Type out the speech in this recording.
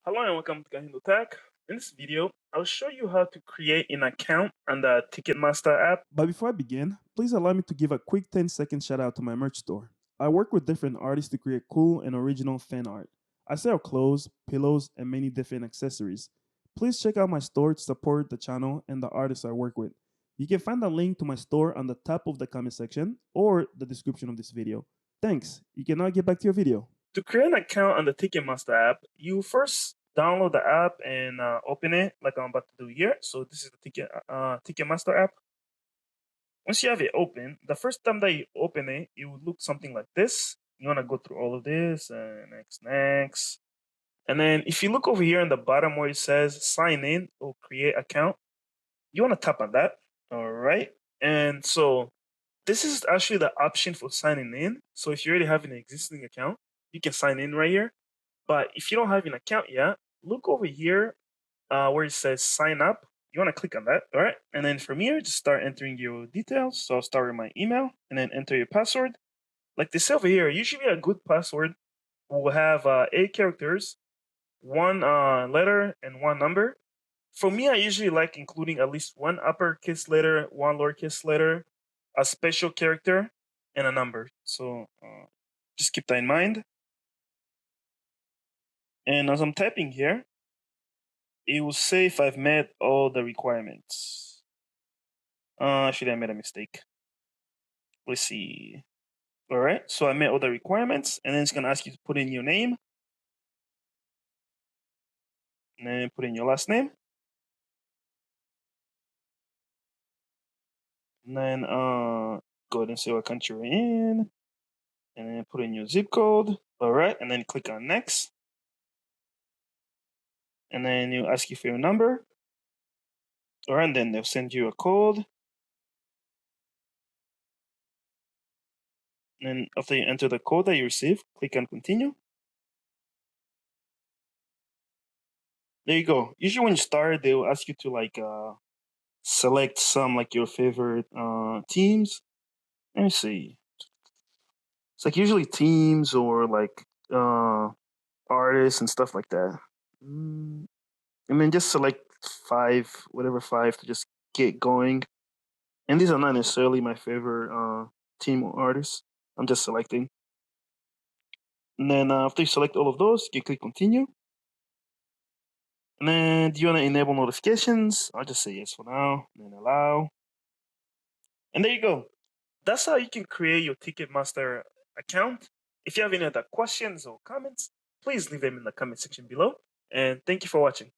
Hello and welcome to KahindoTech. In this video, I'll show you how to create an account on the Ticketmaster app. But before I begin, please allow me to give a quick 10-second shout out to my merch store. I work with different artists to create cool and original fan art. I sell clothes, pillows, and many different accessories. Please check out my store to support the channel and the artists I work with. You can find the link to my store on the top of the comment section or the description of this video. Thanks. You can now get back to your video. To create an account on the Ticketmaster app, you first download the app and open it like I'm about to do here. So this is the Ticketmaster app. Once you have it open, the first time that you open it, it will look something like this. You want to go through all of this and next. And then if you look over here in the bottom where it says sign in or create account, you want to tap on that. All right. And so this is actually the option for signing in. So if you already have an existing account, you can sign in right here. But if you don't have an account yet, look over here where it says sign up. You want to click on that. All right. And then from here, just start entering your details. So I'll start with my email and then enter your password. Like this over here, usually a good password will have 8 characters, 1 letter, and 1 number. For me, I usually like including at least 1 uppercase letter, 1 lowercase letter, a special character, and a number. So just keep that in mind. And as I'm typing here, it will say if I've met all the requirements. Actually, I made a mistake. Let's see. All right, so I met all the requirements, and then it's gonna ask you to put in your name, and then put in your last name. And then go ahead and say what country you're in, and then put in your zip code. All right, and then click on next. And then you ask you for your number. All right, and then they'll send you a code. And then after you enter the code that you received, click on continue. There you go. Usually when you start, they will ask you to like select some like your favorite teams. Let me see. It's like usually teams or like artists and stuff like that. And then just select 5, whatever 5 to just get going. And these are not necessarily my favorite team or artists. I'm just selecting. And then after you select all of those, you can click continue. And then do you want to enable notifications? I'll just say yes for now, and then allow. And there you go. That's how you can create your Ticketmaster account. If you have any other questions or comments, please leave them in the comment section below. And thank you for watching.